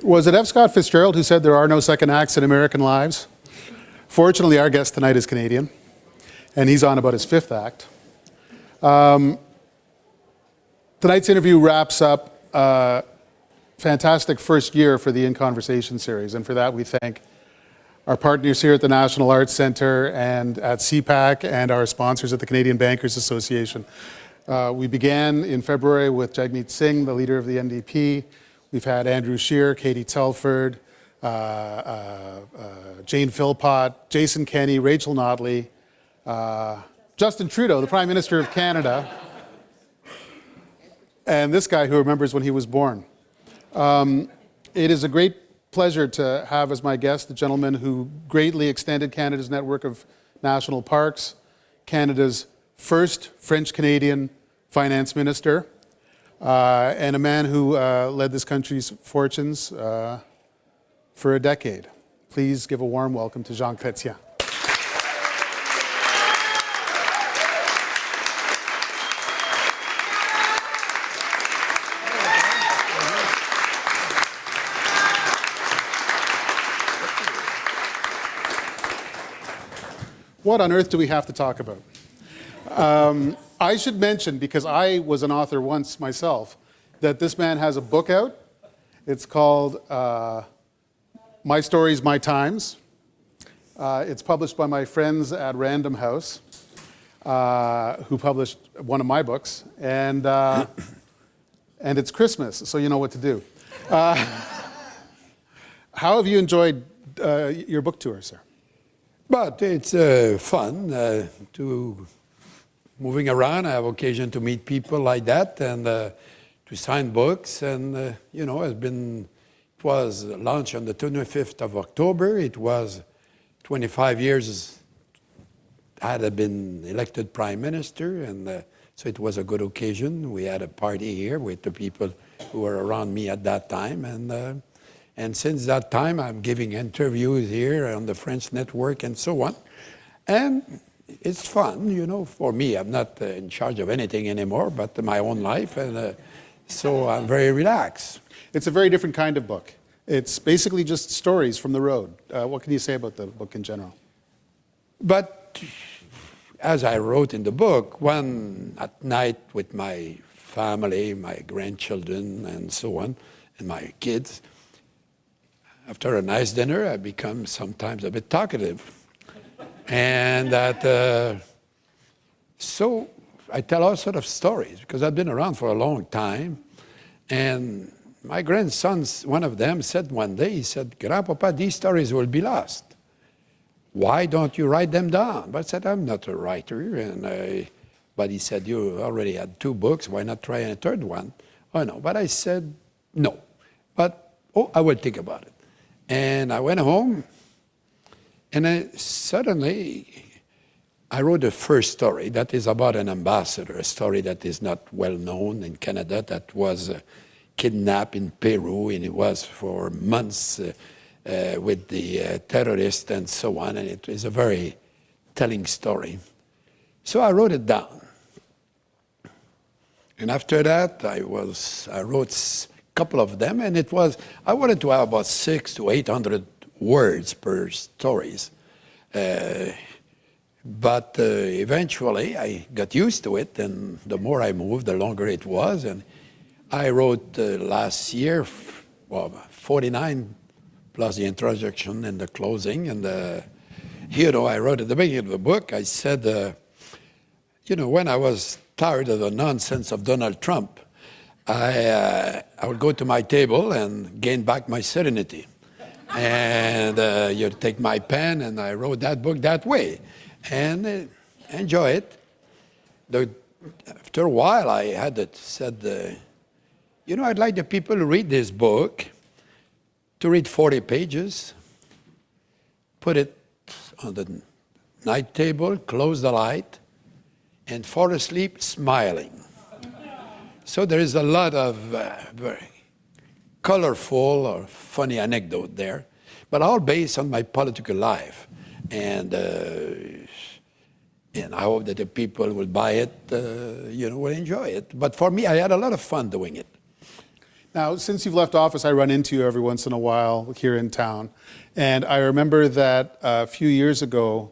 Was it F. Scott Fitzgerald who said there are no second acts in American lives? Fortunately, our guest tonight is Canadian, and he's on about his fifth act. Tonight's interview wraps up a fantastic first year for the In Conversation series, and for that we thank our partners here at the National Arts Centre and at CPAC and our sponsors at the Canadian Bankers Association. We began in February with Jagmeet Singh, the leader of the NDP. We've had Andrew Scheer, Katie Telford, Jane Philpott, Jason Kenney, Rachel Notley, Justin Trudeau, the Prime Minister of Canada, and this guy who remembers when he was born. It is a great pleasure to have as my guest the gentleman who greatly extended Canada's network of national parks, Canada's first French-Canadian finance minister, and a man who led this country's fortunes for a decade. Please give a warm welcome to Jean Chrétien. What on earth do we have to talk about? I should mention, because I was an author once myself, that this man has a book out. It's called My Stories, My Times. It's published by my friends at Random House, who published one of my books, and it's Christmas, so you know what to do. How have you enjoyed your book tour, sir? But it's fun to moving around. I have occasion to meet people like that and to sign books. And, you know, it was launched on the 25th of October. It was 25 years I had been elected Prime Minister. And so it was a good occasion. We had a party here with the people who were around me at that time. And since that time, I'm giving interviews here on the French network and so on. And it's fun, you know, for me. I'm not in charge of anything anymore, but my own life. And so I'm very relaxed. It's a very different kind of book. It's basically just stories from the road. What can you say about the book in general? But as I wrote in the book, one at night with my family, my grandchildren and so on, and my kids, after a nice dinner, I become sometimes a bit talkative. And so I tell all sorts of stories because I've been around for a long time. And my grandsons, one of them said one day, he said, "Grandpapa, these stories will be lost. Why don't you write them down?" But I said, "I'm not a writer." But he said, "You already had 2 books. Why not try a third one?" Oh, no. But I said, "No. But, I will think about it." And I went home, and suddenly I wrote the first story that is about an ambassador, a story that is not well known in Canada, that was kidnapped in Peru, and it was for months with the terrorists and so on, and it is a very telling story. So I wrote it down. And after that, I wrote couple of them, and I wanted to have about 600 to 800 words per stories. But eventually I got used to it, and the more I moved, the longer it was. And I wrote last year, 49 plus the introduction and the closing. And I wrote at the beginning of the book, I said, when I was tired of the nonsense of Donald Trump, I would go to my table and gain back my serenity. And you take my pen, and I wrote that book that way. And enjoy it. After a while, I said, I'd like the people who read this book to read 40 pages, put it on the night table, close the light, and fall asleep smiling. So there is a lot of very colorful or funny anecdote there, but all based on my political life. And I hope that the people will buy it, will enjoy it. But for me, I had a lot of fun doing it. Now, since you've left office, I run into you every once in a while here in town. And I remember that a few years ago,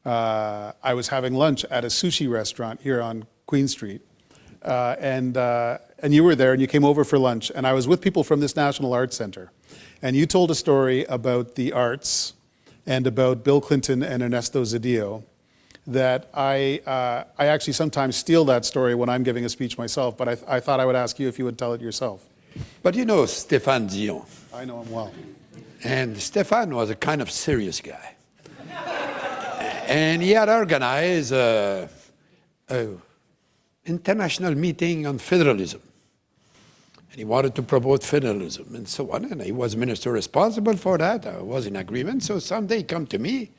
I was having lunch at a sushi restaurant here on Queen Street. And you were there, and you came over for lunch. And I was with people from this National Arts Center. And you told a story about the arts and about Bill Clinton and Ernesto Zedillo that I actually sometimes steal that story when I'm giving a speech myself, but I thought I would ask you if you would tell it yourself. But you know Stéphane Dion. I know him well. And Stéphane was a kind of serious guy. And he had organized an international meeting on federalism. And he wanted to promote federalism and so on. And he was minister responsible for that. I was in agreement. So someday he come to me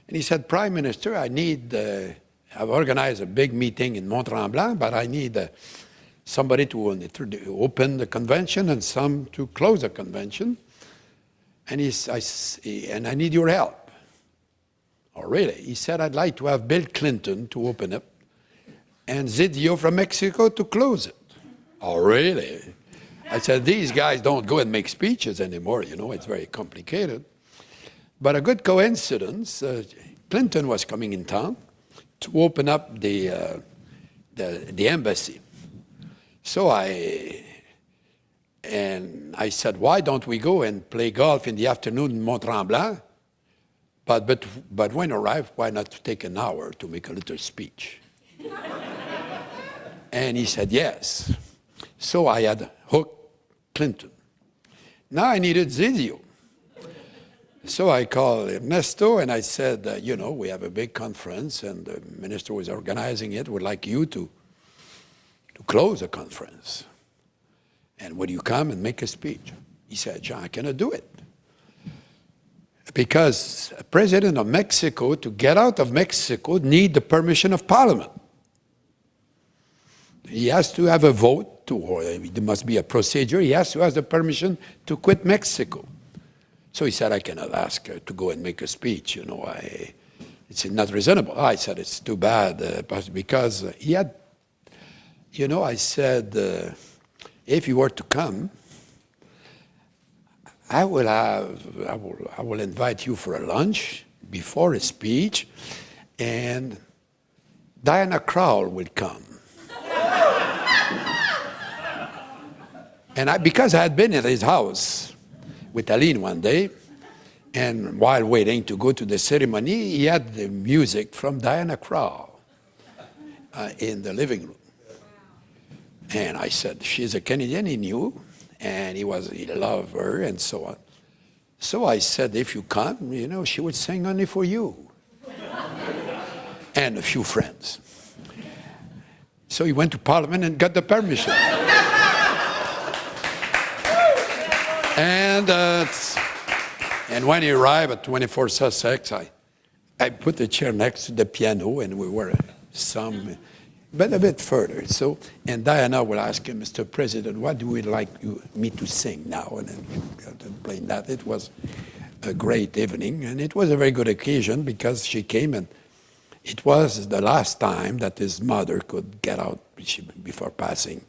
and he said, Prime Minister, I've organized a big meeting in Montreal, but I need somebody to open the convention and some to close the convention. And I need your help. Oh, really? He said, I'd like to have Bill Clinton to open it and Zedillo from Mexico to close it. Oh, really? I said, these guys don't go and make speeches anymore, you know, it's very complicated. But a good coincidence, Clinton was coming in town to open up the embassy. So I said, why don't we go and play golf in the afternoon in Mont-Tremblant? But when arrived, why not take an hour to make a little speech? And he said, yes. So I had hooked Clinton. Now I needed Zedillo. So I called Ernesto and I said, you know, we have a big conference and the minister was organizing it. We'd like you to close the conference. And would you come and make a speech? He said, John, I cannot do it. Because a president of Mexico, to get out of Mexico, need the permission of Parliament. He has to have a vote, or there must be a procedure. He has to ask the permission to quit Mexico. So he said, I cannot ask her to go and make a speech. You know, it's not reasonable. I said, it's too bad, because he had, you know, I said, if you were to come, I will invite you for a lunch before a speech, and Diana Krall will come. And because I had been at his house with Aline one day, and while waiting to go to the ceremony, he had the music from Diana Krall in the living room. And I said, she's a Canadian, he knew, and he loved her, and so on. So I said, if you come, you know, she would sing only for you. And a few friends. So he went to Parliament and got the permission. And when he arrived at 24 Sussex, I put the chair next to the piano, and we were but a bit further. So, and Diana will ask him, Mr. President, what do you like me to sing now? And then we got to play that. It was a great evening, and it was a very good occasion because she came, and it was the last time that his mother could get out before passing.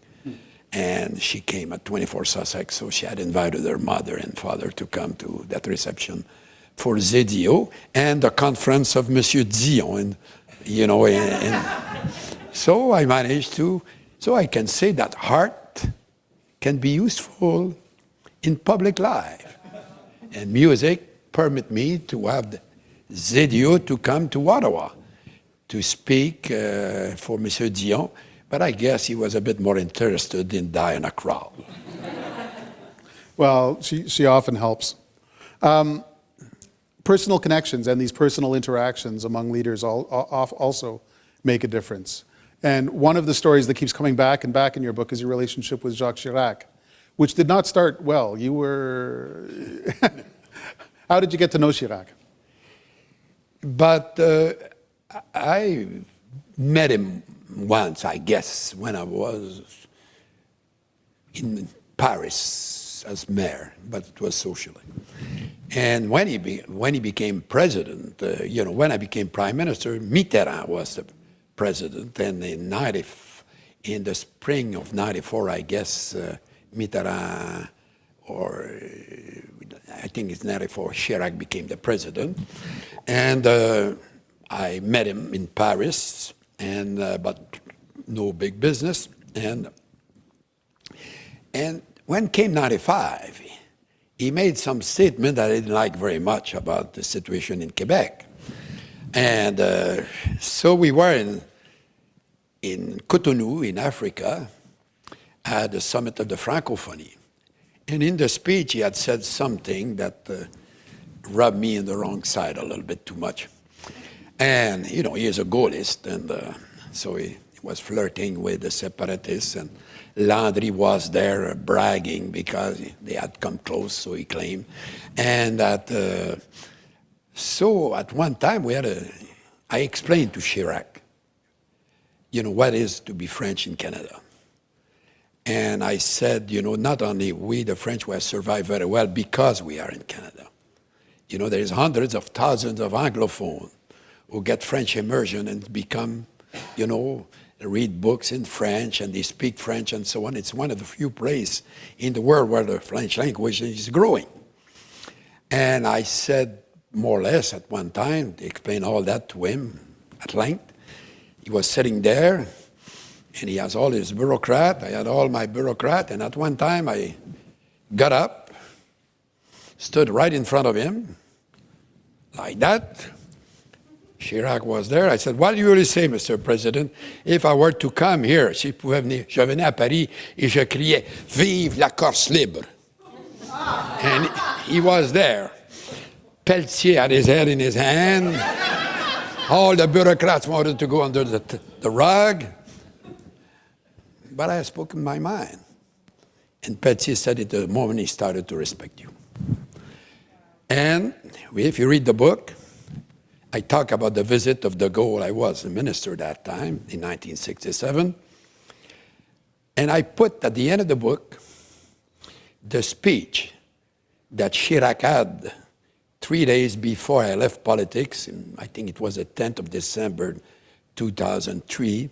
And she came at 24 Sussex, so she had invited her mother and father to come to that reception for Zedillo and the conference of Monsieur Dion. And, you know, so I managed to, so I can say that art can be useful in public life. And music permit me to have Zedillo to come to Ottawa to speak for Monsieur Dion. But I guess he was a bit more interested in Diana Krall. Well, she often helps. Personal connections and these personal interactions among leaders also make a difference. And one of the stories that keeps coming back and back in your book is your relationship with Jacques Chirac, which did not start well. You were... How did you get to know Chirac? But I met him once, I guess, when I was in Paris as mayor, but it was socially. And when he became president, you know, when I became prime minister, Mitterrand was the president, and in the spring of '94, I guess, Mitterrand, or I think it's 94, Chirac became the president. And I met him in Paris, but no big business. And when came 95, he made some statement that I didn't like very much about the situation in Quebec. And so we were in Cotonou, in Africa, at the summit of the Francophonie. And in the speech, he had said something that rubbed me in the wrong side a little bit too much. And, he is a Gaullist, and so he was flirting with the separatists, and Landry was there bragging because they had come close, so he claimed. And that, so at one time I explained to Chirac, what it is to be French in Canada. And I said, not only we, the French, we have survived very well because we are in Canada. There's hundreds of thousands of Anglophones who get French immersion and become, read books in French and they speak French and so on. It's one of the few places in the world where the French language is growing. And I said, more or less at one time, to explain all that to him at length. He was sitting there, and he has all his bureaucrat. I had all my bureaucrat, and at one time I got up, stood right in front of him, like that. Chirac was there. I said, what do you really say, Mr. President? If I were to come here, si je venais à Paris et je criais, vive la Corse libre. And he was there. Pelletier had his head in his hand. All the bureaucrats wanted to go under the rug. But I had spoken my mind. And Pelletier said it the moment he started to respect you. And if you read the book, I talk about the visit of de Gaulle. I was a minister that time, in 1967. And I put at the end of the book the speech that Chirac had 3 days before I left politics. I think it was the 10th of December, 2003.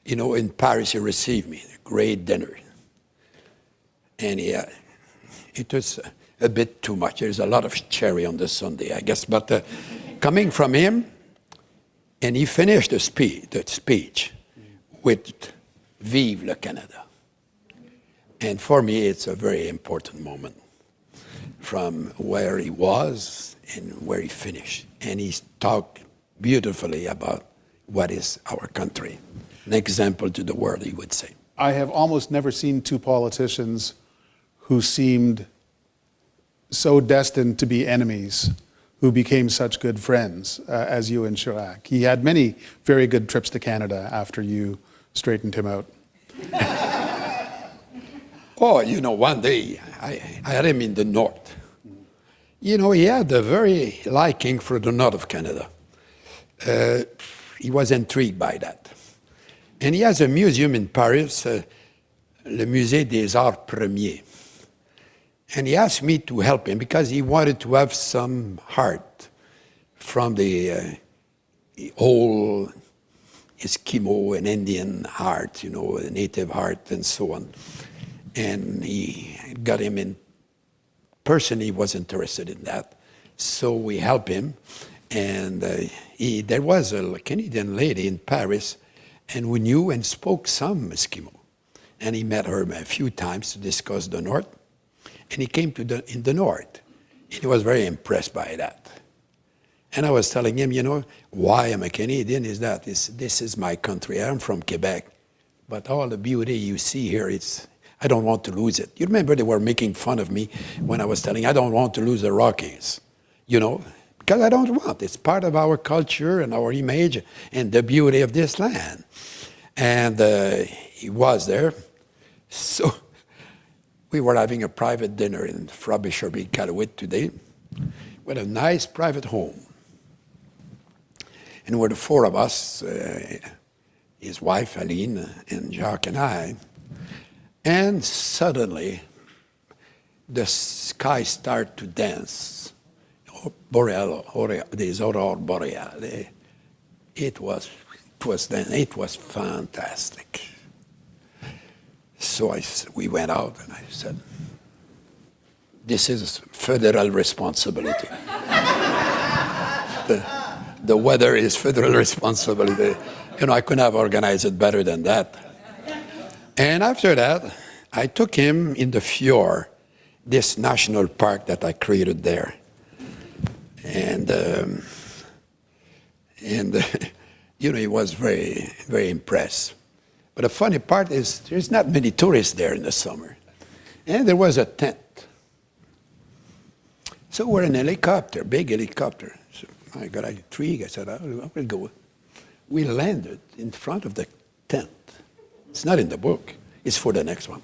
In Paris, he received me, a great dinner. And it was a bit too much. There's a lot of cherry on the sundae, I guess. But coming from him, and he finished the speech with Vive le Canada. And for me, it's a very important moment from where he was and where he finished. And he talked beautifully about what is our country. An example to the world, he would say. I have almost never seen two politicians who seemed so destined to be enemies who became such good friends as you and Chirac. He had many very good trips to Canada after you straightened him out. Oh, one day I had him in the north. He had a very liking for the north of Canada. He was intrigued by that. And he has a museum in Paris, le Musée des Arts Premiers. And he asked me to help him because he wanted to have some art from the old Eskimo and Indian art, native art and so on. And he got him in. Personally, he was interested in that. So we helped him. And there was a Canadian lady in Paris and who knew and spoke some Eskimo. And he met her a few times to discuss the North. And he came in the North. And he was very impressed by that. And I was telling him, why I'm a Canadian is that this is my country. I'm from Quebec. But all the beauty you see here, I don't want to lose it. You remember they were making fun of me when I was telling I don't want to lose the Rockies, because I don't want. It's part of our culture and our image and the beauty of this land. And he was there. So we were having a private dinner in Frobisher, Iqaluit today with a nice private home. And we're the four of us, his wife, Aline, and Jacques and I. And suddenly, the sky started to dance. Des aurores boreales. It was fantastic. So we went out and I said, this is federal responsibility. The weather is federal responsibility. I couldn't have organized it better than that. And after that, I took him in the fjord, this national park that I created there. And he was very, very impressed. But the funny part is there's not many tourists there in the summer. And there was a tent. So we're in a helicopter, big helicopter. So I got a tree. I said, I will go. We landed in front of the tent. It's not in the book. It's for the next one.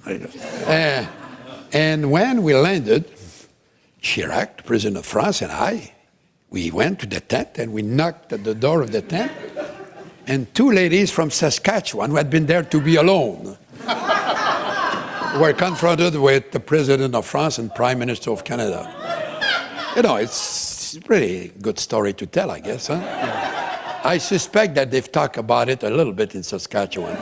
And when we landed, Chirac, the President of France, and we went to the tent and we knocked at the door of the tent. And two ladies from Saskatchewan who had been there to be alone were confronted with the President of France and Prime Minister of Canada. It's a pretty good story to tell, I guess, huh? Yeah. I suspect that they've talked about it a little bit in Saskatchewan.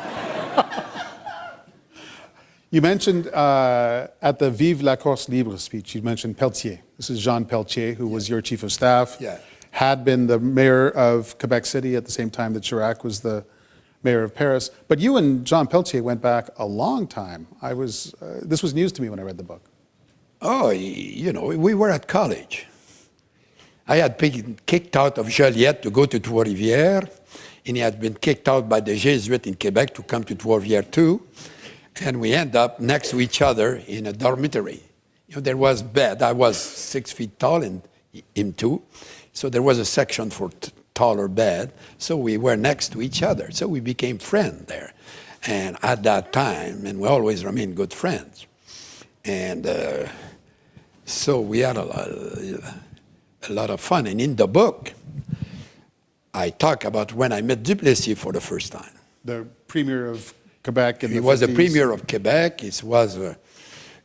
You mentioned at the Vive la Corse Libre speech, you mentioned Pelletier. This is Jean Pelletier, who was your chief of staff, had been the mayor of Quebec City at the same time that Chirac was the mayor of Paris. But you and Jean Pelletier went back a long time. This was news to me when I read the book. Oh, we were at college. I had been kicked out of Joliette to go to Trois-Rivières, and he had been kicked out by the Jesuits in Quebec to come to Trois-Rivières too. And we end up next to each other in a dormitory. There was bed. I was 6 feet tall and him too. So there was a section for taller bed. So we were next to each other. So we became friends there. And at that time, and we always remained good friends. And so we had a lot of fun. And in the book, I talk about when I met Duplessis for the first time. The premier of Quebec in the 50s. He was the premier of Quebec. He was a,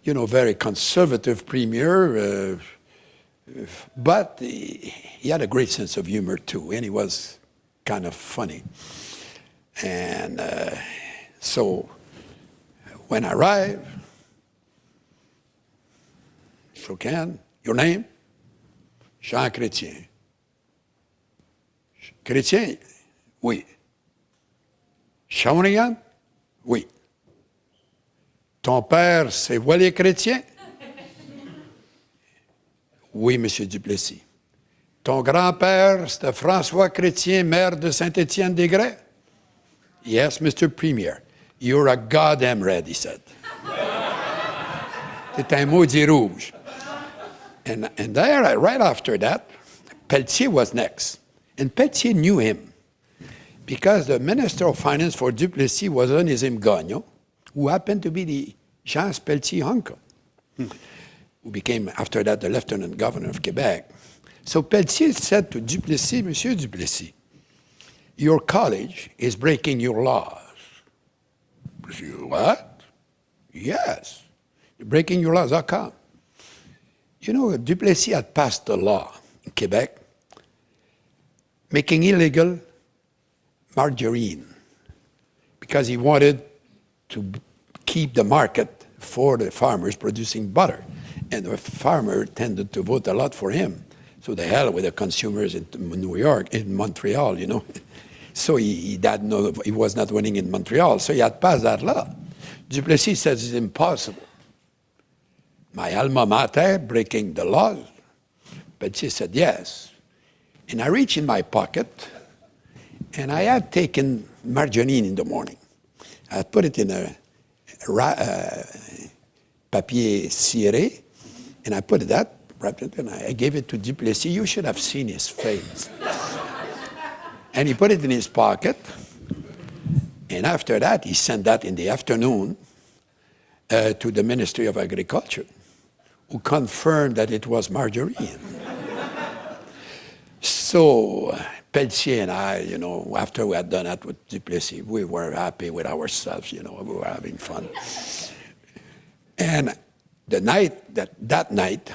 very conservative premier, but he had a great sense of humor too, and he was kind of funny. And so when I arrived, shook hand. Your name? Jean Chrétien. Chrétien? Oui. Shawinigan? Oui. Ton père, c'est Voilier Chrétien? Oui, Monsieur Duplessis. Ton grand-père, c'était François Chrétien, maire de Saint-Étienne-des-Grès? Yes, Mr. Premier. You're a goddamn red, he said. T'es un maudit rouge. And there, right after that, Pelletier was next. And Pelletier knew him because the Minister of Finance for Duplessis was Onésime Gagnon, who happened to be the Jean Pelletier uncle, who became, after that, the Lieutenant Governor of Quebec. So Pelletier said to Duplessis, Monsieur Duplessis, your college is breaking your laws. What? Yes. You're breaking your laws. How come? Duplessis had passed a law in Quebec making illegal margarine because he wanted to keep the market for the farmers producing butter. And the farmer tended to vote a lot for him. So the hell with the consumers in New York, in Montreal, So he was not winning in Montreal, so he had passed that law. Duplessis says it's impossible. My alma mater breaking the laws? But she said yes. And I reached in my pocket, and I had taken margarine in the morning. I put it in a papier ciré, and I put that, wrapped it, and I gave it to Duplessis. You should have seen his face. And he put it in his pocket, and after that, he sent that in the afternoon to the Ministry of Agriculture, who confirmed that it was margarine. So Pelletier and I, after we had done that with Duplessis, we were happy with ourselves, we were having fun. And that night,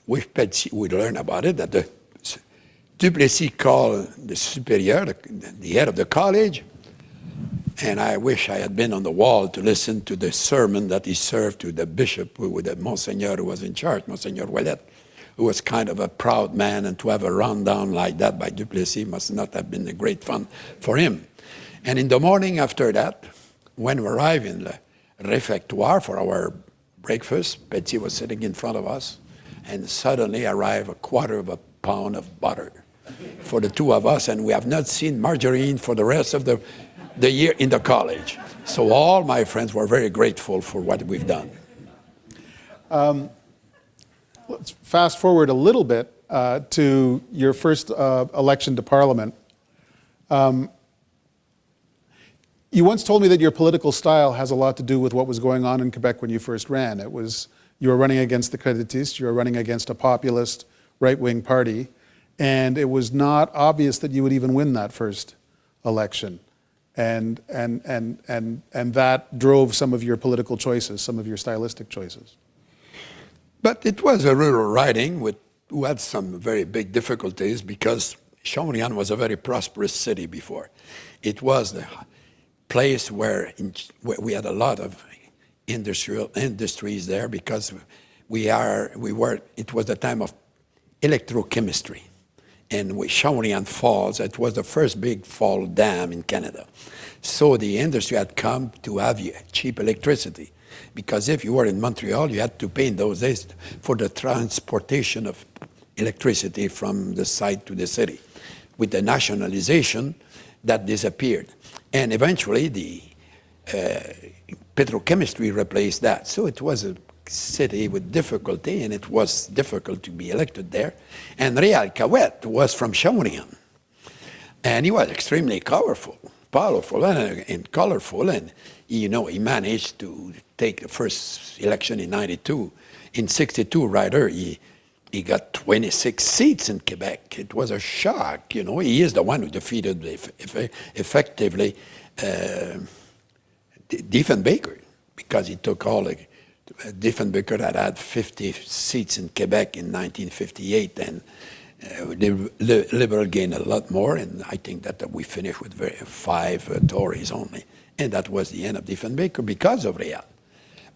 with Pelletier, we learned about it, that Duplessis called the superior, the head of the college, And I wish I had been on the wall to listen to the sermon that he served to the bishop, the Monsignor who was in charge, Monsignor Ouellet, who was kind of a proud man, and to have a rundown like that by Duplessis must not have been a great fun for him. And in the morning after that, when we arrived in the refectoire for our breakfast, Petit was sitting in front of us, and suddenly arrived a quarter of a pound of butter for the two of us, and we have not seen margarine for the rest of the year in the college. So all my friends were very grateful for what we've done. Let's fast forward a little bit to your first election to Parliament. You once told me that your political style has a lot to do with what was going on in Quebec when you first ran. You were running against the Crétistes, you were running against a populist right-wing party, and it was not obvious that you would even win that first election. And that drove some of your political choices, some of your stylistic choices. But it was a rural riding who had some very big difficulties because Shawinigan was a very prosperous city before. It was the place where we had a lot of industries there because it was the time of electrochemistry. And Shawinigan Falls, it was the first big fall dam in Canada. So the industry had come to have cheap electricity. Because if you were in Montreal, you had to pay in those days for the transportation of electricity from the site to the city. With the nationalization, that disappeared. And eventually, the petrochemistry replaced that. So it was a city with difficulty, and it was difficult to be elected there. And Réal Cahouette was from Shawinigan. And he was extremely powerful and colorful, and he managed to take the first election in 92. In 62, rather, he got 26 seats in Quebec. It was a shock, He is the one who defeated effectively Diefenbaker, because he took all the Diefenbaker had 50 seats in Quebec in 1958, and the Liberal gained a lot more, and I think that we finished with 5 Tories only. And that was the end of Diefenbaker because of Réal.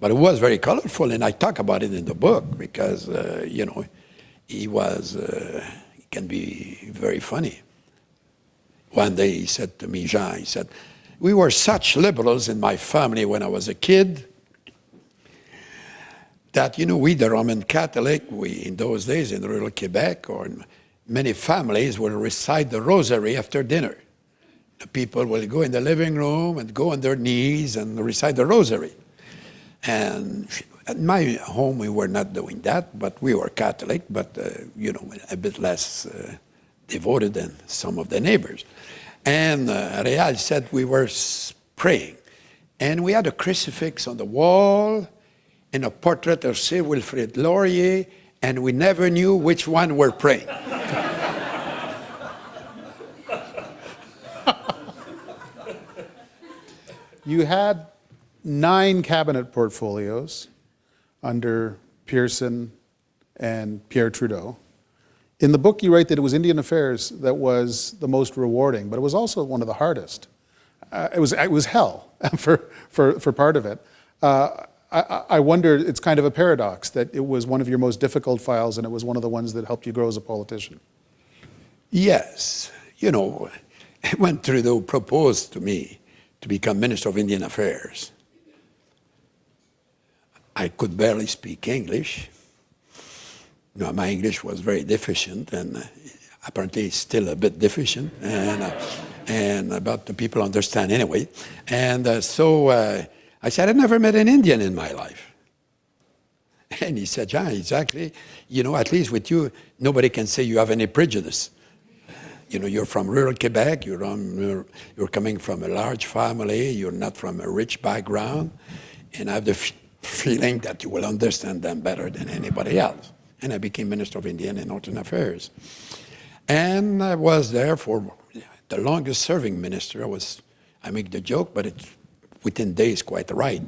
But it was very colorful, and I talk about it in the book because, he can be very funny. One day he said to me, Jean, we were such liberals in my family when I was a kid that, we, the Roman Catholic, in those days in rural Quebec or in many families will recite the rosary after dinner. The people will go in the living room and go on their knees and recite the rosary. And at my home, we were not doing that, but we were Catholic, but, a bit less devoted than some of the neighbors. And Réal said we were praying. And we had a crucifix on the wall and a portrait of Sir Wilfrid Laurier, and we never knew which one were praying. You had 9 cabinet portfolios under Pearson and Pierre Trudeau. In the book, you write that it was Indian Affairs that was the most rewarding, but it was also one of the hardest. It was hell for part of it. I wonder, it's kind of a paradox that it was one of your most difficult files and it was one of the ones that helped you grow as a politician. Yes. When Trudeau proposed to me to become Minister of Indian Affairs, I could barely speak English. My English was very deficient, and apparently it's still a bit deficient, but the people understand anyway. And so I said, I've never met an Indian in my life. And he said, John, exactly. At least with you, nobody can say you have any prejudice. You're from rural Quebec, you're coming from a large family, you're not from a rich background, and I have the feeling that you will understand them better than anybody else. And I became Minister of Indian and Northern Affairs. And I was there for the longest serving minister. I make the joke, but it's within days quite right.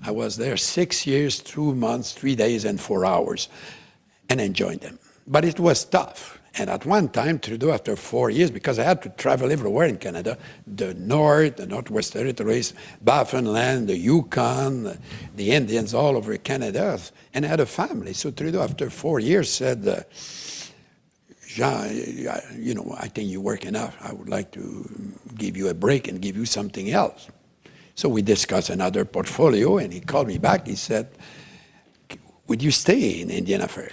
I was there 6 years, 2 months, 3 days, and 4 hours, and enjoyed them. But it was tough. And at one time, Trudeau, after 4 years, because I had to travel everywhere in Canada, the North, the Northwest Territories, Baffinland, the Yukon, the Indians all over Canada, and I had a family. So Trudeau, after 4 years, said, Jean, you know, I think you work enough. I would like to give you a break and give you something else. So we discussed another portfolio, and he called me back. He said, would you stay in Indian Affairs?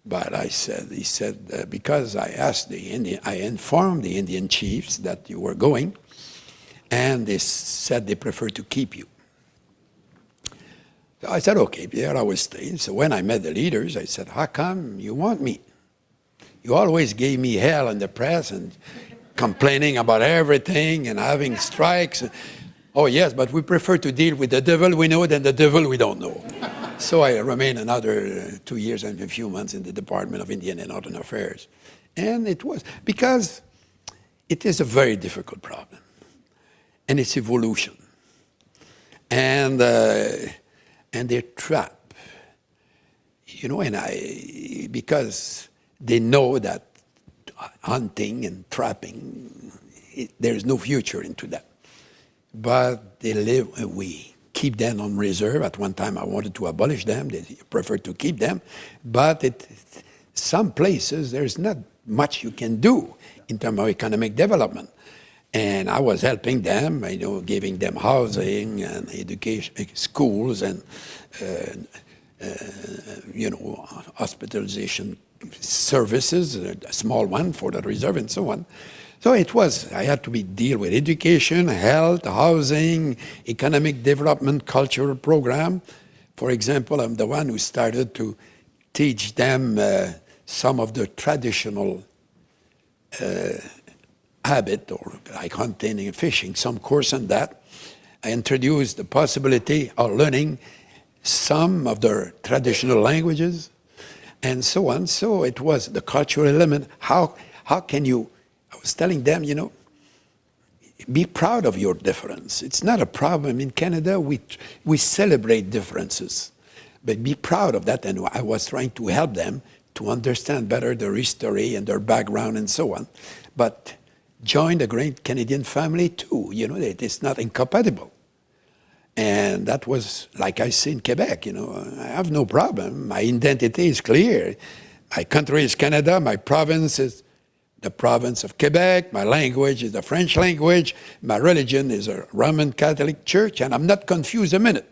But he said, because I asked I informed the Indian chiefs that you were going, and they said they prefer to keep you. So I said, okay, Pierre, I will stay. So when I met the leaders, I said, how come you want me? You always gave me hell in the press and complaining about everything and having strikes. Oh, yes, but we prefer to deal with the devil we know than the devil we don't know. So I remained another 2 years and a few months in the Department of Indian and Northern Affairs. And it was because it is a very difficult problem. And it's evolution. And they're trapped. You know, because they know that hunting and trapping, there's no future into that. But we keep them on reserve. At one time, I wanted to abolish them. They prefer to keep them. But some places, there's not much you can do in terms of economic development. And I was helping them, you know, giving them housing and education, schools and, you know, hospitalization services, a small one for the reserve and so on. So I had to deal with education, health, housing, economic development, cultural program. For example, I'm the one who started to teach them some of the traditional habit, or like hunting and fishing, some course on that. I introduced the possibility of learning some of their traditional languages and so on. So it was the cultural element. How can you, I was telling them, you know, be proud of your difference. It's not a problem. In Canada, we celebrate differences, but be proud of that. And I was trying to help them to understand better their history and their background and so on. But join the great Canadian family too. You know, it's not incompatible. And that was, like I say in Quebec, you know, I have no problem. My identity is clear. My country is Canada. My province is the province of Quebec. My language is the French language. My religion is a Roman Catholic Church, and I'm not confused a minute.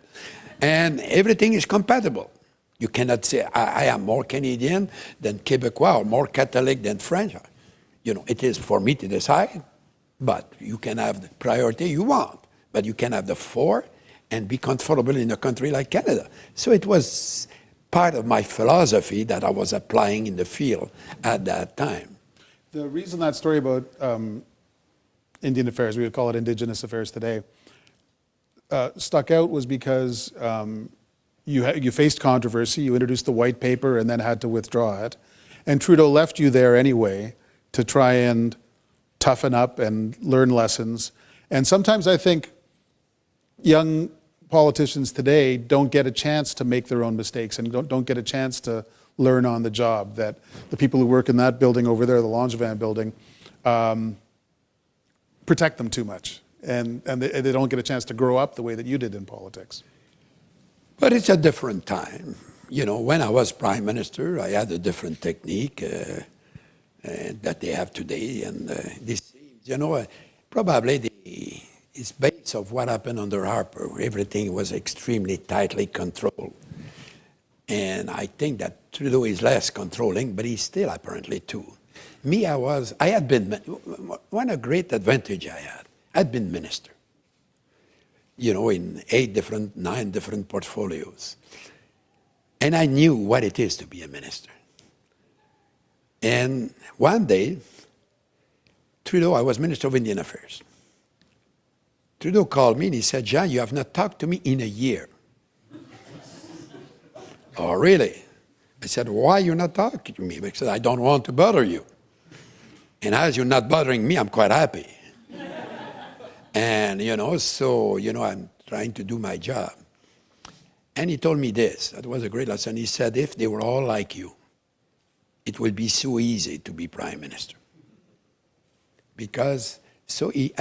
And everything is compatible. You cannot say, I am more Canadian than Quebecois or more Catholic than French. You know, it is for me to decide, but you can have the priority you want, but you can have the four and be comfortable in a country like Canada. So it was part of my philosophy that I was applying in the field at that time. The reason that story about Indian affairs, we would call it Indigenous affairs today, stuck out was because you faced controversy, you introduced the white paper and then had to withdraw it. And Trudeau left you there anyway to try and toughen up and learn lessons. And sometimes I think young politicians today don't get a chance to make their own mistakes and don't get a chance to learn on the job, that the people who work in that building over there, the Langevin building, protect them too much. And they don't get a chance to grow up the way that you did in politics. But it's a different time. You know, when I was Prime Minister, I had a different technique that they have today. And this, you know, probably it's based on what happened under Harper. Everything was extremely tightly controlled. And I think that Trudeau is less controlling, but he's still apparently too. Me, I had been, one a great advantage I had. I'd been minister, you know, in 9 different portfolios. And I knew what it is to be a minister. And one day, Trudeau, I was Minister of Indian Affairs. Trudeau called me and he said, Jean, you have not talked to me in a year. Oh, really? I said, why are you not talking to me? Because I don't want to bother you. And as you're not bothering me, I'm quite happy. And, you know, so, you know, I'm trying to do my job. And he told me this. That was a great lesson. He said, if they were all like you, it will be so easy to be prime minister. Because, so he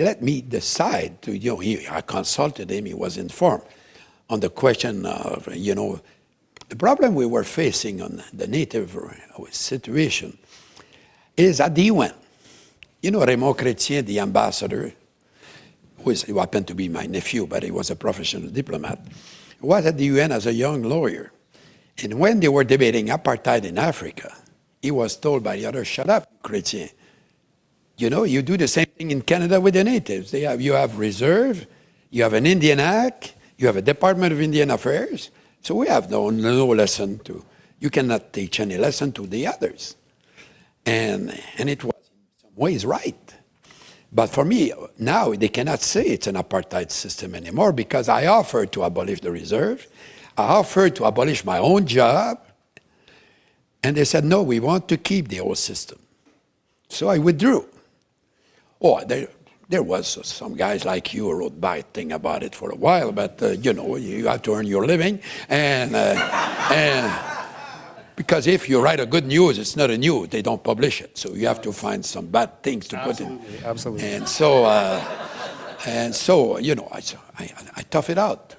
let me decide to, I consulted him, he was informed on the question of, the problem we were facing on the native situation is at the UN. Raymond Chrétien, the ambassador, who happened to be my nephew, but he was a professional diplomat, was at the UN as a young lawyer. And when they were debating apartheid in Africa, he was told by the others, shut up, Chrétien. You do the same thing in Canada with the natives. You have reserve, you have an Indian Act, you have a Department of Indian Affairs. So we have no lesson you cannot teach any lesson to the others. And it was in some ways right. But for me, now they cannot say it's an apartheid system anymore because I offered to abolish the reserve. I offered to abolish my own job. And they said, no, we want to keep the old system. So I withdrew. Oh, there was some guys like you who wrote bad thing about it for a while, but, you have to earn your living. And because if you write a good news, it's not a news. They don't publish it. So you have to find some bad things to put in. Absolutely. And so, I tough it out.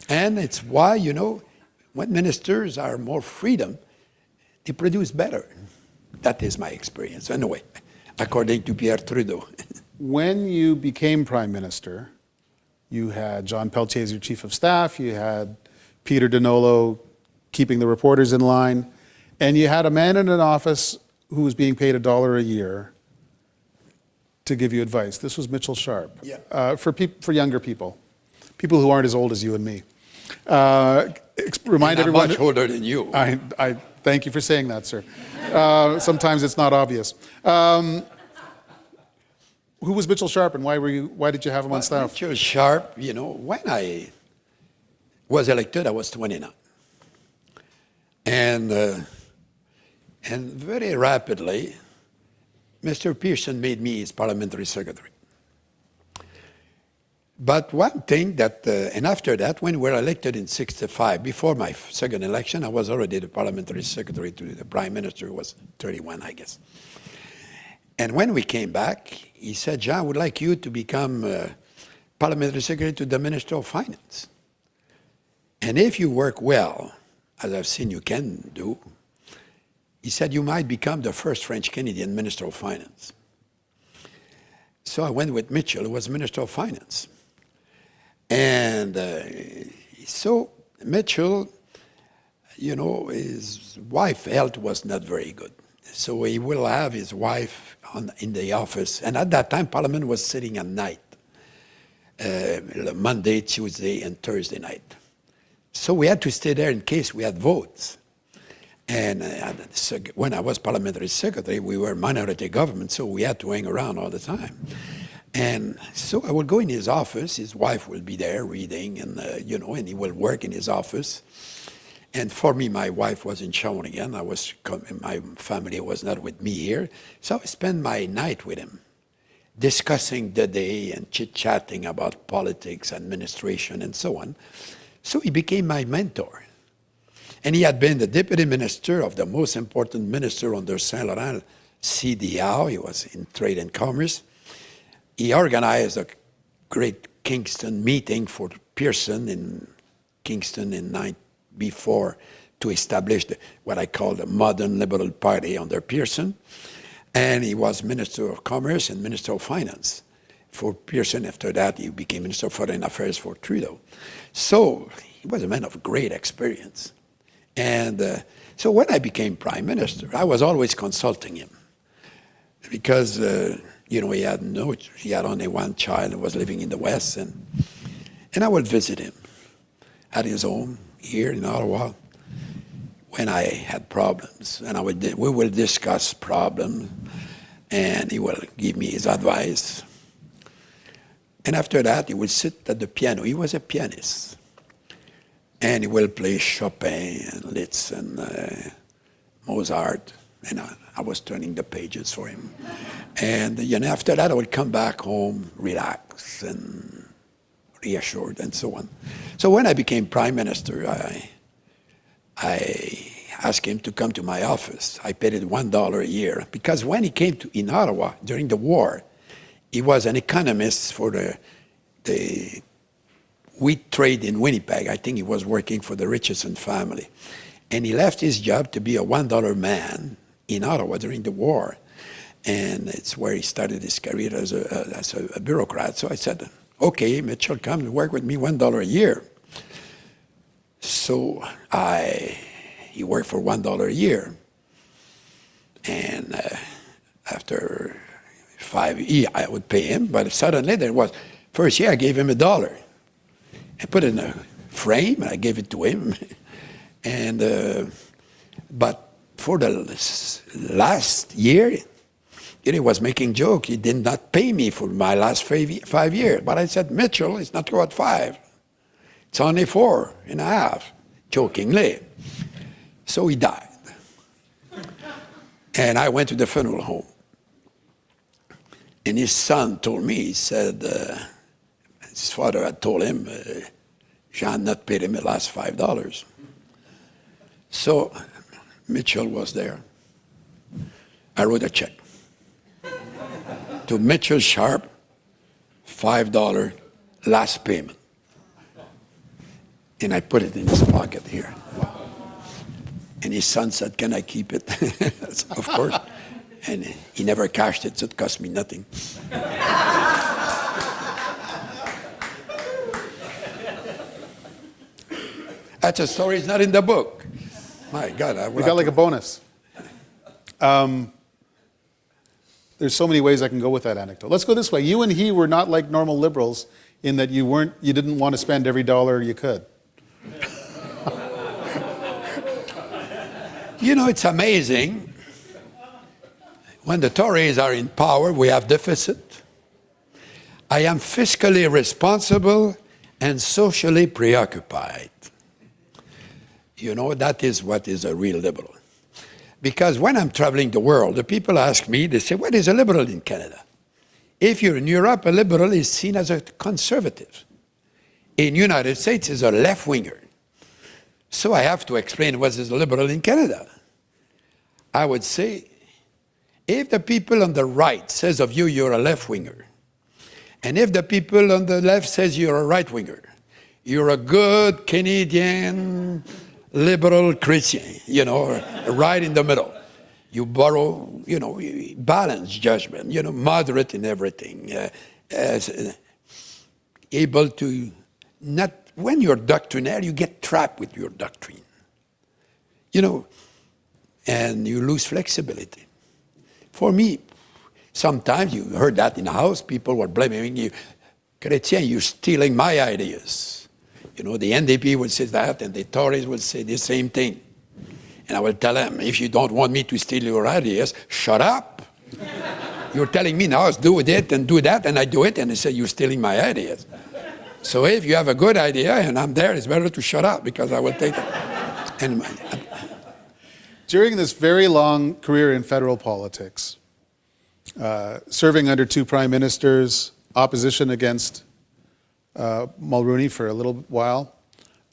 And it's why, when ministers are more freedom, they produce better. That is my experience. Anyway, according to Pierre Trudeau. When you became prime minister, you had John Pelletier as your chief of staff, you had Peter Donolo keeping the reporters in line, and you had a man in an office who was being paid $1 a year to give you advice. This was Mitchell Sharp. Yeah. For younger people who aren't as old as you and me. Remind everyone. I'm much older than you. I thank you for saying that, sir. Sometimes it's not obvious. Who was Mitchell Sharp, and why did you have him on staff? Mitchell Sharp, when I was elected, I was 29. And very rapidly, Mr. Pearson made me his parliamentary secretary. But one thing that, and after that, when we were elected in 1965, before my second election, I was already the parliamentary secretary to the prime minister, who was 31, I guess. And when we came back, he said, Jean, I would like you to become parliamentary secretary to the Minister of Finance. And if you work well, as I've seen you can do, he said, you might become the first French-Canadian Minister of Finance. So I went with Mitchell, who was Minister of Finance. And so Mitchell, his wife's health was not very good. So he will have his wife in the office. And at that time, Parliament was sitting at night, Monday, Tuesday, and Thursday night. So we had to stay there in case we had votes. And when I was parliamentary secretary, we were minority government, so we had to hang around all the time. And so I would go in his office. His wife will be there reading, and and he will work in his office. And for me, my wife was in Shawinigan. My family was not with me here. So I spent my night with him, discussing the day and chit-chatting about politics, administration, and so on. So he became my mentor. And he had been the deputy minister of the most important minister under Saint-Laurent, CDR. He was in trade and commerce. He organized a great Kingston meeting for Pearson in Kingston before to establish what I call the modern Liberal Party under Pearson. And he was Minister of Commerce and Minister of Finance for Pearson. After that, he became Minister of Foreign Affairs for Trudeau. So he was a man of great experience. And so when I became Prime Minister, I was always consulting him because, he had only one child who was living in the West, and I would visit him at his home here in Ottawa when I had problems, and we will discuss problems, and he will give me his advice. And after that, he would sit at the piano. He was a pianist. And he will play Chopin and Liszt and Mozart. And I was turning the pages for him. And after that, I would come back home, relax and reassured and so on. So when I became Prime Minister, I asked him to come to my office. I paid it $1 a year because when he came in Ottawa during the war, he was an economist for the wheat trade in Winnipeg. I think he was working for the Richardson family. And he left his job to be a $1 man in Ottawa during the war. And it's where he started his career as a bureaucrat. So I said, okay, Mitchell, come and work with me $1 a year. So he worked for $1 a year. And after 5 years, I would pay him. But suddenly there was, first year I gave him $1. I put it in a frame, and I gave it to him. And but for the last year, he was making jokes. He did not pay me for my last 5 years. But I said, Mitchell, it's not about 5. It's only 4.5, jokingly. So he died. And I went to the funeral home. And his son told me, he said, his father had told him, Jean not paid him the last $5. So Mitchell was there. I wrote a check to Mitchell Sharp, $5 last payment. And I put it in his pocket here. And his son said, can I keep it? Of course. And he never cashed it, so it cost me nothing. That's a story, it's not in the book. My God. We got like a bonus. There's so many ways I can go with that anecdote. Let's go this way. You and he were not like normal liberals in that you didn't want to spend every dollar you could. You know, it's amazing. When the Tories are in power, we have deficit. I am fiscally responsible and socially preoccupied. You know, that is what is a real liberal. Because when I'm traveling the world, the people ask me, they say, what is a liberal in Canada? If you're in Europe, a liberal is seen as a conservative. In the United States, is a left-winger. So I have to explain what is a liberal in Canada. I would say, if the people on the right says of you, you're a left-winger, and if the people on the left says you're a right-winger, you're a good Canadian liberal Chrétien, you know, right in the middle. You borrow, you know, balanced judgment, you know, moderate in everything, able to not, when you're doctrinaire, you get trapped with your doctrine, you know, and you lose flexibility. For me, sometimes you heard that in the house, people were blaming you, Chrétien, you're stealing my ideas. You know, the NDP would say that, and the Tories would say the same thing. And I would tell them, if you don't want me to steal your ideas, shut up. You're telling me now, do it and do that, and I do it, and they say, you're stealing my ideas. So if you have a good idea, and I'm there, it's better to shut up, because I will take it. And during this very long career in federal politics, serving under 2 prime ministers, opposition against Mulroney for a little while,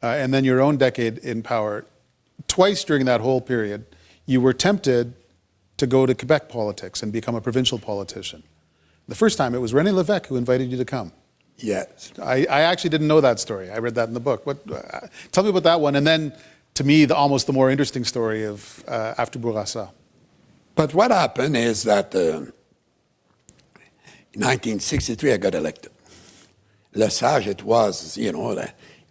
and then your own decade in power, twice during that whole period, you were tempted to go to Quebec politics and become a provincial politician. The first time, it was René Lévesque who invited you to come. yes. I actually didn't know that story. I read that in the book. Tell me about that one, and then, to me, almost the more interesting story of after Bourassa. But what happened is that in 1963, I got elected. Lesage, it was, you know,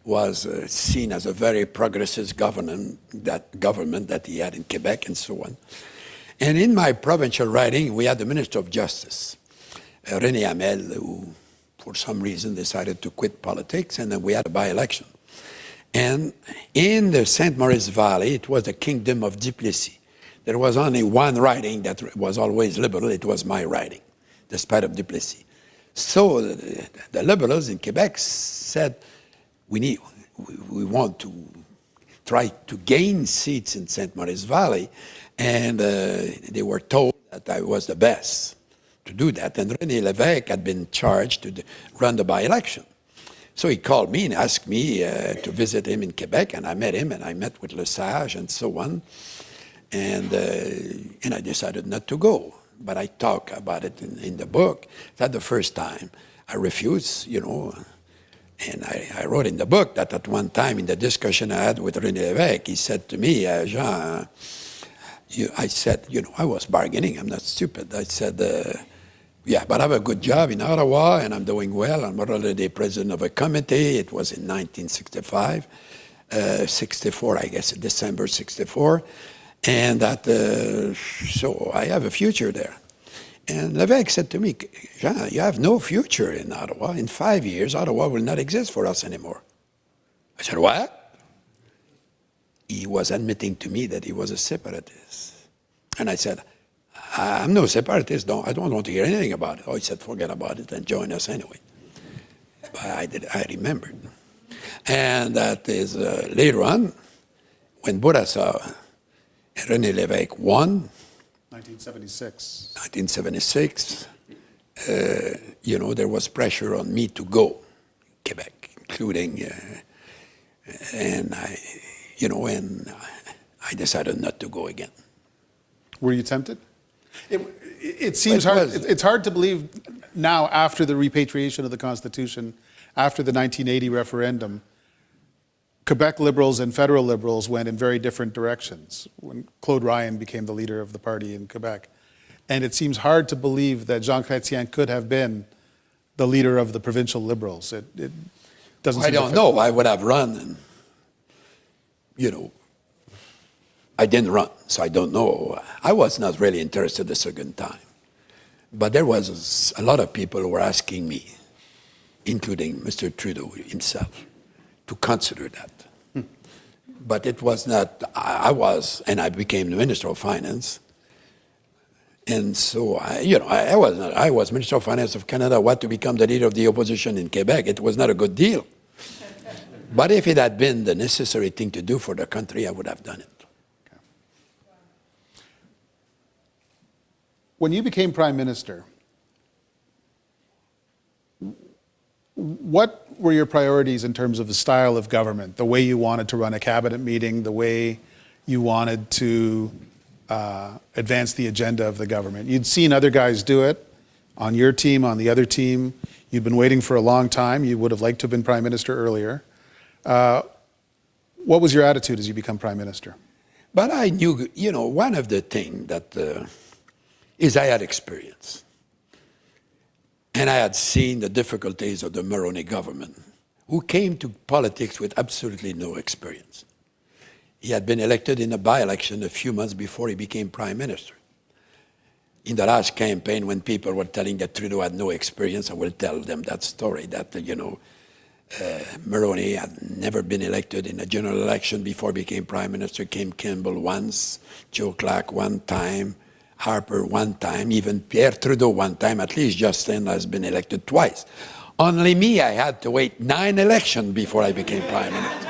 was seen as a very progressive government that he had in Quebec and so on. And in my provincial riding, we had the Minister of Justice, René Hamel, who for some reason decided to quit politics, and then we had a by-election. And in the St. Maurice Valley, it was the kingdom of Duplessis. There was only one riding that was always liberal. It was my riding, despite of Duplessis. So the liberals in Quebec said, we want to try to gain seats in St. Maurice Valley, and they were told that I was the best to do that. And René Lévesque had been charged to run the by-election. So he called me and asked me to visit him in Quebec, and I met him, and I met with Lesage and so on. And I decided not to go. But I talk about it in the book. That the first time I refused, and I wrote in the book that at one time in the discussion I had with René Lévesque, he said to me, Jean, I said, I was bargaining, I'm not stupid. I said, yeah, but I have a good job in Ottawa and I'm doing well. I'm already president of a committee. It was in 1965, 64, I guess, December 64. And that, so I have a future there. And Lévesque said to me, Jean, you have no future in Ottawa. In 5 years, Ottawa will not exist for us anymore. I said, what? He was admitting to me that he was a separatist. And I said, I'm no separatist. I don't want to hear anything about it. Oh, he said, forget about it and join us anyway. But I remembered. And that is later on, when Bourassa and René Lévesque won, 1976. 1976, there was pressure on me to go Quebec, including, and I decided not to go again. Were you tempted? It seems hard. It's hard to believe now, after the repatriation of the Constitution, after the 1980 referendum, Quebec Liberals and federal Liberals went in very different directions when Claude Ryan became the leader of the party in Quebec. And it seems hard to believe that Jean Chrétien could have been the leader of the provincial Liberals. It doesn't seem I don't know. I would have run and, I didn't run, so I don't know. I was not really interested the second time. But there was a lot of people who were asking me, including Mr. Trudeau himself, to consider that. But it was not, I became the Minister of Finance. And so, I was Minister of Finance of Canada, what to become the leader of the opposition in Quebec. It was not a good deal. But if it had been the necessary thing to do for the country, I would have done it. When you became Prime Minister, what were your priorities in terms of the style of government, the way you wanted to run a cabinet meeting, the way you wanted to advance the agenda of the government? You'd seen other guys do it on your team, on the other team. You'd been waiting for a long time. You would have liked to have been Prime Minister earlier. What was your attitude as you become Prime Minister? But I knew, one of the things that is I had experience. And I had seen the difficulties of the Mulroney government, who came to politics with absolutely no experience. He had been elected in a by-election a few months before he became Prime Minister. In the last campaign, when people were telling that Trudeau had no experience, I will tell them that story, that, Mulroney had never been elected in a general election before he became Prime Minister. Kim Campbell once, Joe Clark one time, Harper one time, even Pierre Trudeau one time. At least Justin has been elected twice. Only me, I had to wait 9 elections before I became Prime Minister.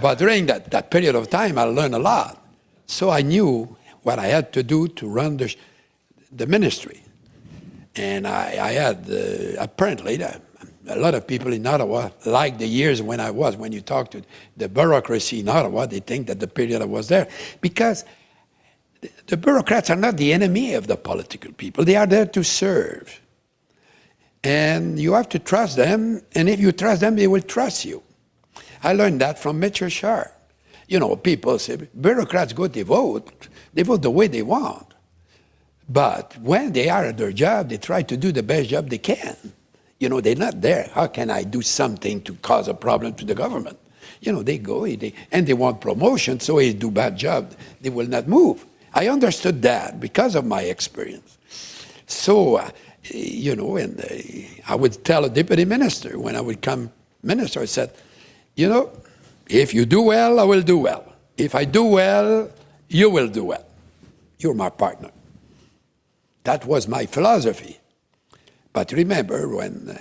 But during that period of time, I learned a lot. So I knew what I had to do to run the ministry. And I had, apparently, a lot of people in Ottawa like the years when you talk to the bureaucracy in Ottawa, they think that the period I was there. Because the bureaucrats are not the enemy of the political people. They are there to serve. And you have to trust them, and if you trust them, they will trust you. I learned that from Mitchell Sharp. People say, bureaucrats go to vote. They vote the way they want. But when they are at their job, they try to do the best job they can. They're not there. How can I do something to cause a problem to the government? They go, and they want promotion, so they do bad job. They will not move. I understood that because of my experience. So, I would tell a deputy minister when I would come minister, I said, if you do well, I will do well. If I do well, you will do well. You're my partner. That was my philosophy. But remember, when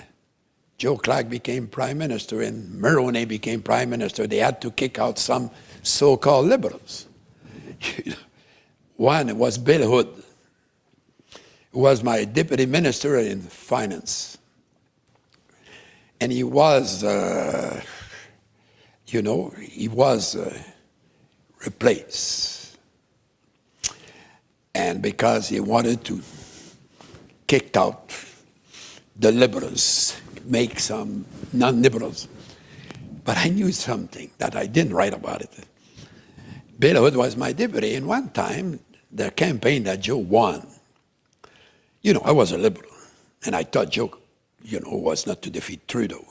Joe Clark became Prime Minister and Mulroney became Prime Minister, they had to kick out some so-called liberals. One was Bill Hood, who was my deputy minister in finance. And he was, he was replaced. And because he wanted to kick out the liberals, make some non-liberals. But I knew something that I didn't write about it. Bill Hood was my deputy, and one time, the campaign that Joe won, I was a liberal, and I thought Joe, was not to defeat Trudeau,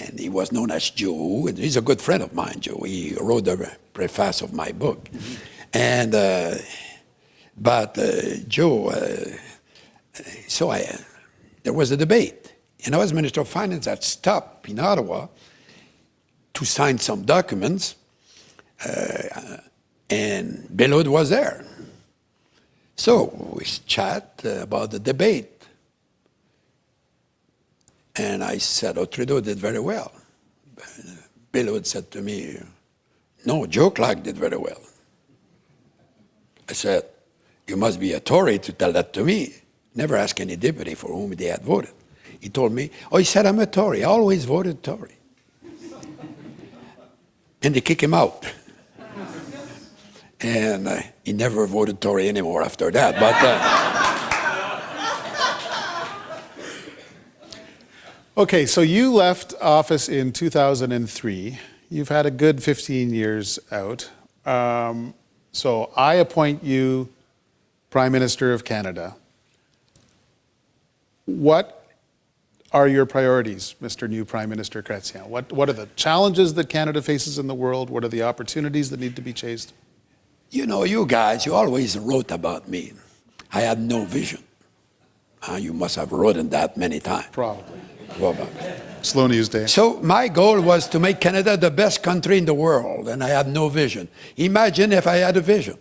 and he was known as Joe, and he's a good friend of mine, Joe. He wrote the preface of my book. Mm-hmm. And, Joe, there was a debate, and I was Minister of Finance at Stop in Ottawa to sign some documents, and Bill Hood was there. So we chat about the debate. And I said, Trudeau did very well. Bill Hood said to me, no, Joe Clark did very well. I said, you must be a Tory to tell that to me. Never ask any deputy for whom they had voted. He told me, he said, I'm a Tory. I always voted Tory. And they kick him out. And he never voted Tory anymore after that. But Okay, so you left office in 2003. You've had a good 15 years out. So I appoint you Prime Minister of Canada. What are your priorities, Mr. New Prime Minister Chrétien? What are the challenges that Canada faces in the world? What are the opportunities that need to be chased? You guys, you always wrote about me. I had no vision. You must have written that many times. Probably. Well, Slow news day. so my goal was to make Canada the best country in the world, and I had no vision. Imagine if I had a vision.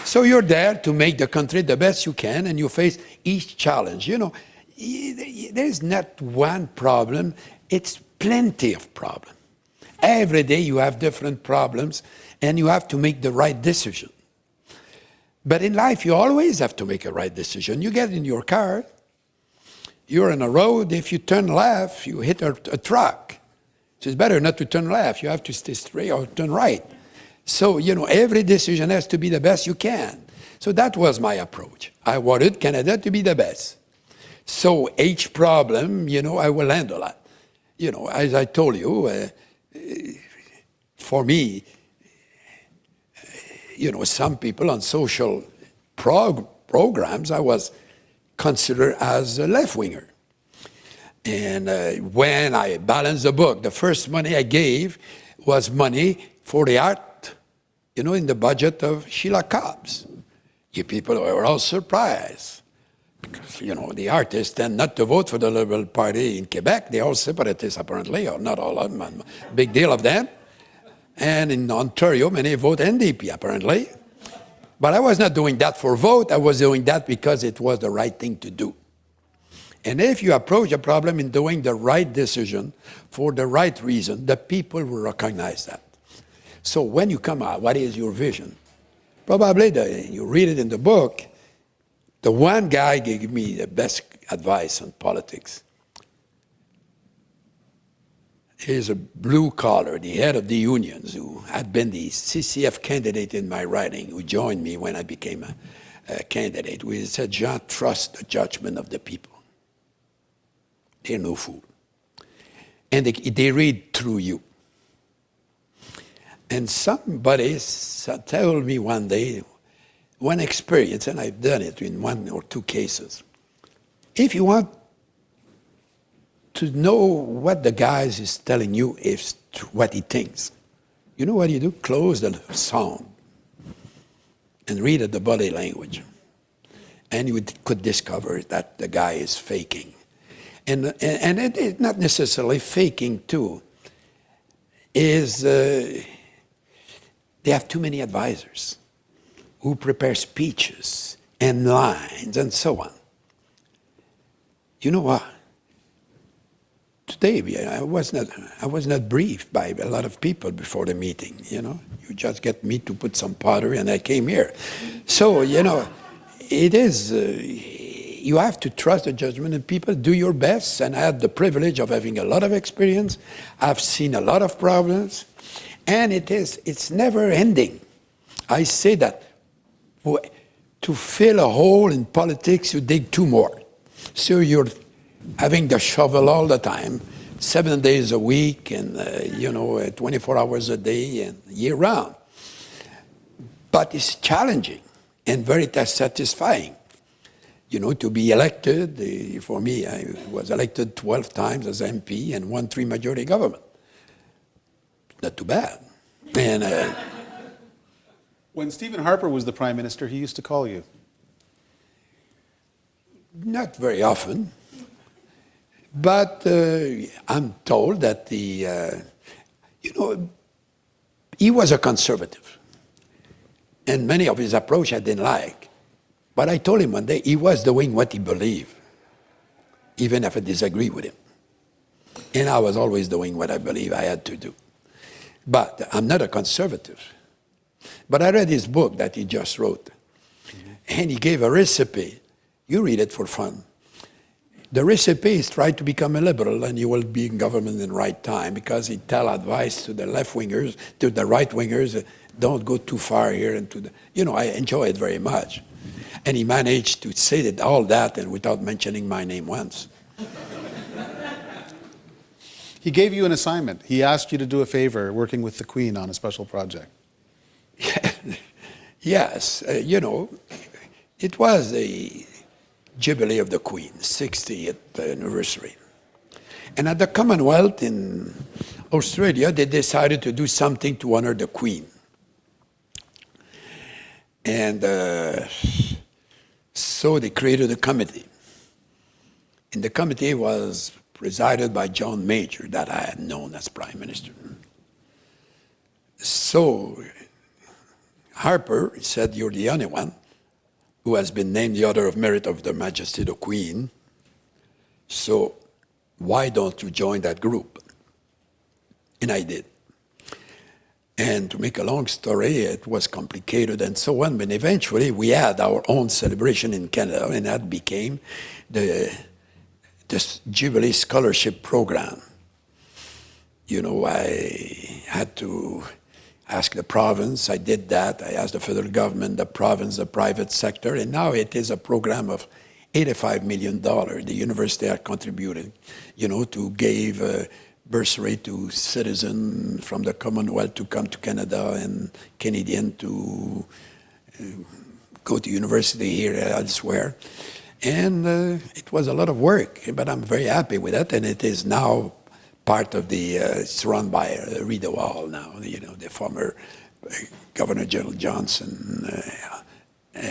So you're there to make the country the best you can, and you face each challenge. There's not one problem. It's plenty of problems. Every day you have different problems, and you have to make the right decision. But in life, you always have to make a right decision. You get in your car, you're on a road, if you turn left, you hit a truck. So it's better not to turn left. You have to stay straight or turn right. So, every decision has to be the best you can. So that was my approach. I wanted Canada to be the best. So each problem, I will handle that. As I told you, for me, some people on social programs, I was considered as a left-winger. And when I balanced the book, the first money I gave was money for the art, in the budget of Sheila Cobbs. You people were all surprised. Because, the artists tend not to vote for the Liberal Party in Quebec. They're all separatists, apparently, or not all of them, big deal of them. And in Ontario, many vote NDP, apparently. But I was not doing that for vote. I was doing that because it was the right thing to do. And if you approach a problem in doing the right decision for the right reason, the people will recognize that. So when you come out, what is your vision? Probably, you read it in the book, the one guy gave me the best advice on politics. He's a blue collar, the head of the unions, who had been the CCF candidate in my riding, who joined me when I became a candidate. We said, Jean, trust the judgment of the people. They're no fool. And they read through you. And somebody told me one day, one experience, and I've done it in one or two cases. If you want to know what the guy is telling you is what he thinks, you know what you do? Close the sound and read the body language. And you could discover that the guy is faking. And it is not necessarily faking too. They have too many advisors who prepare speeches and lines and so on. You know what? Today, I was not briefed by a lot of people before the meeting, You just get me to put some pottery and I came here. So, it is, you have to trust the judgment of people, do your best, and I had the privilege of having a lot of experience. I've seen a lot of problems, and it's never ending. I say that to fill a hole in politics, you dig two more. So you're having the shovel all the time, 7 days a week, and 24 hours a day, and year round. But it's challenging and very satisfying. To be elected, for me, I was elected 12 times as MP and won 3 majority government. Not too bad. And When Stephen Harper was the Prime Minister, he used to call you. not very often, but I'm told that he was a conservative. And many of his approach I didn't like. But I told him one day he was doing what he believed, even if I disagree with him. And I was always doing what I believe I had to do. But I'm not a conservative. But I read his book that he just wrote. And he gave a recipe. You read it for fun. The recipe is try to become a liberal and you will be in government in the right time, because he tell advice to the left-wingers, to the right-wingers, don't go too far here. And I enjoy it very much. And he managed to say that all that and without mentioning my name once. He gave you an assignment. He asked you to do a favor working with the Queen on a special project. Yes, it was the Jubilee of the Queen, 60th anniversary. And at the Commonwealth in Australia, they decided to do something to honor the Queen. And so they created a committee. And the committee was presided by John Major, that I had known as Prime Minister. So Harper said, you're the only one who has been named the Order of Merit of Her Majesty the Queen, so why don't you join that group? And I did. And to make a long story, it was complicated and so on, but eventually we had our own celebration in Canada, and that became the Jubilee Scholarship Program. I had to ask the province. I did that. I asked the federal government, the province, the private sector, and now it is a program of $85 million. The university are contributing, to give bursary to citizens from the Commonwealth to come to Canada and Canadian to go to university here elsewhere. And it was a lot of work, but I'm very happy with it, and it is now part of the, it's run by Rideau Hall now, the former Governor General Johnson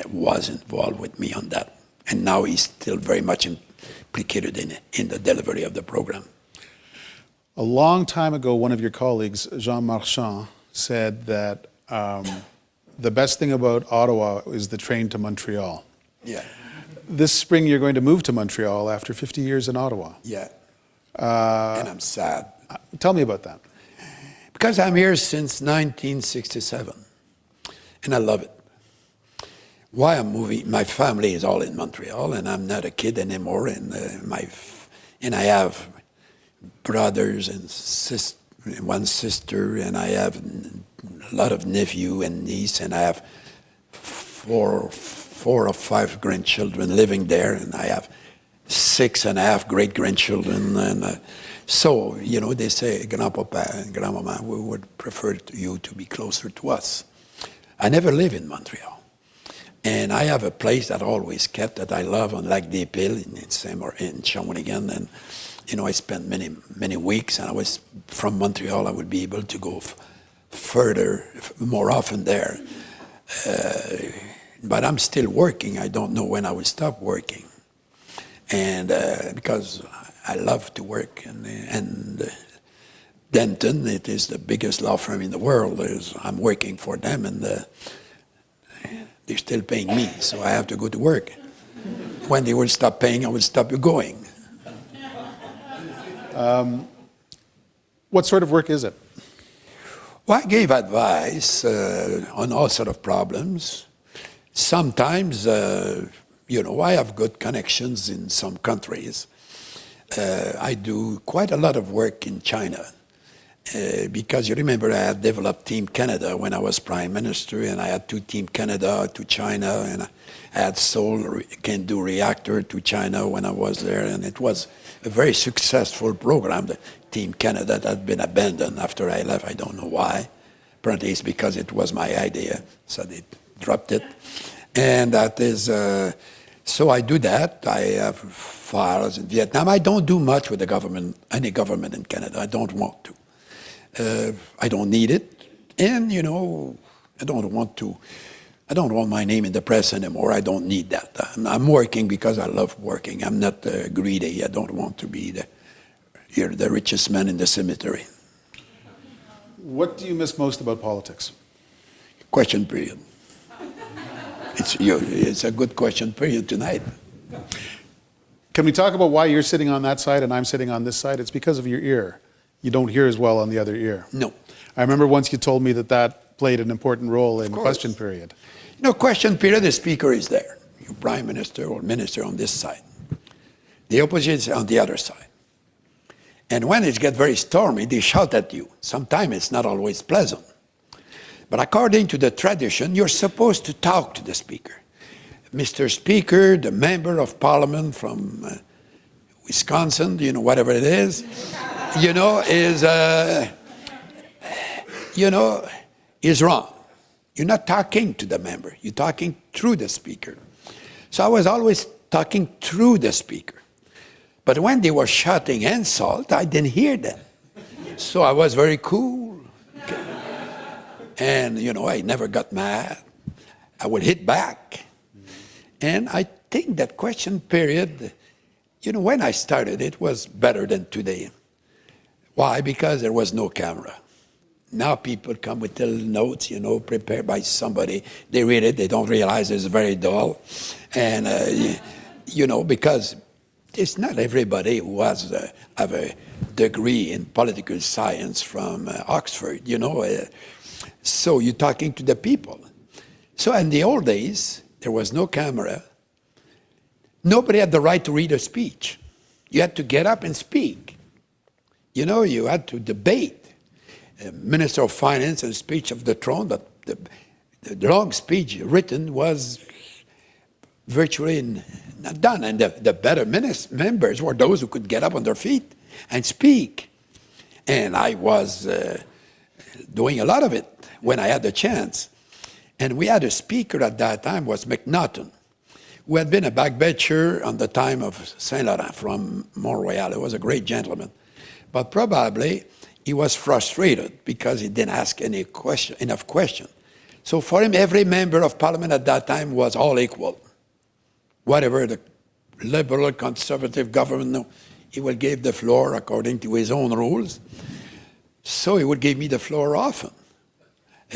was involved with me on that. And now he's still very much implicated in the delivery of the program. A long time ago, one of your colleagues, Jean Marchand, said that the best thing about Ottawa is the train to Montreal. Yeah. This spring, you're going to move to Montreal after 50 years in Ottawa. Yeah. And I'm sad. Tell me about that. Because I'm here since 1967, and I love it. Why I'm moving, my family is all in Montreal, and I'm not a kid anymore, and I have brothers and one sister, and I have a lot of nephew and niece, and I have four or five grandchildren living there, and I have 6.5 great-grandchildren, and so, they say, Grandpapa and Grandmama, we would prefer you to be closer to us. I never live in Montreal, and I have a place that I always kept that I love on Lac des Piles in Shawinigan, and I spent many weeks, and I was from Montreal. I would be able to go further, more often there, but I'm still working. I don't know when I will stop working. And because I love to work, and Denton, it is the biggest law firm in the world. I'm working for them, and they're still paying me, so I have to go to work. When they will stop paying, I will stop going. What sort of work is it? Well, I gave advice on all sorts of problems. Sometimes, I have good connections in some countries. I do quite a lot of work in China. Because you remember I had developed Team Canada when I was Prime Minister, and I had to Team Canada to China, and I had sold can-do reactor to China when I was there, and it was a very successful program, the Team Canada, that had been abandoned after I left. I don't know why. Apparently it's because it was my idea, so they dropped it. And that is, so I do that. I have files in Vietnam. I don't do much with the government, any government in Canada. I don't want to. I don't need it, and I don't want my name in the press anymore. I don't need that. I'm working because I love working. I'm not greedy. I don't want to be the richest man in the cemetery. What do you miss most about politics? Question period. It's a good question period tonight. Can we talk about why you're sitting on that side and I'm sitting on this side? It's because of your ear. You don't hear as well on the other ear. No. I remember once you told me that played an important role in question period. Question period, the speaker is there. Your prime minister or minister on this side. The opposition is on the other side. And when it gets very stormy, they shout at you. Sometimes it's not always pleasant. But according to the tradition, you're supposed to talk to the speaker. Mr. Speaker, the member of parliament from Wisconsin, whatever it is, is wrong. You're not talking to the member. You're talking through the speaker. So I was always talking through the speaker. But when they were shouting insult, I didn't hear them. So I was very cool. And, I never got mad. I would hit back. And I think that question period, when I started, it was better than today. Why? Because there was no camera. Now people come with little notes, prepared by somebody. They read it, they don't realize it's very dull. And, because it's not everybody who have a degree in political science from Oxford, So you're talking to the people. So in the old days, there was no camera. Nobody had the right to read a speech. You had to get up and speak. You had to debate. Minister of Finance and speech of the throne, but the long speech written was virtually not done. And the better members were those who could get up on their feet and speak. And I was doing a lot of it when I had the chance. And we had a speaker at that time, was Maclean, who had been a backbencher on the time of Saint Laurent from Montreal. He was a great gentleman. But probably he was frustrated because he didn't ask enough questions. So for him, every member of parliament at that time was all equal. Whatever the liberal, conservative government, he would give the floor according to his own rules. So he would give me the floor often.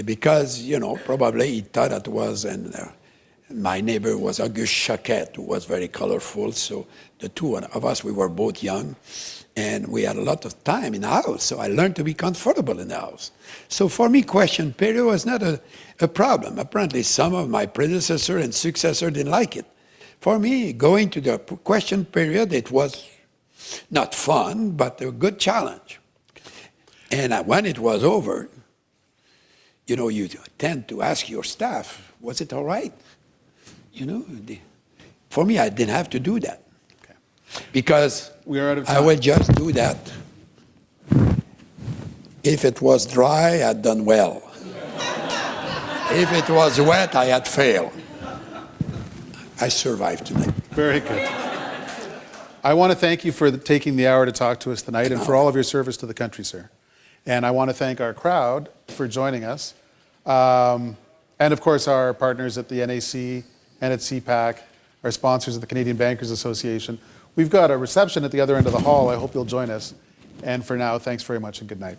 Because, probably he thought it was, and my neighbor was Auguste Choquette, who was very colorful. So the two of us, we were both young. And we had a lot of time in the house, so I learned to be comfortable in the house. So for me, question period was not a problem. Apparently, some of my predecessor and successor didn't like it. For me, going to the question period, it was not fun, but a good challenge. And when it was over, you tend to ask your staff, was it all right? For me, I didn't have to do that. Because we are out of time. I would just do that. If it was dry, I'd done well. If it was wet, I had failed. I survived tonight. Very good. I want to thank you for taking the hour to talk to us tonight and for all of your service to the country, sir. And I want to thank our crowd for joining us. And of course, our partners at the NAC and at CPAC, our sponsors at the Canadian Bankers Association. We've got a reception at the other end of the hall. I hope you'll join us. And for now, thanks very much and good night.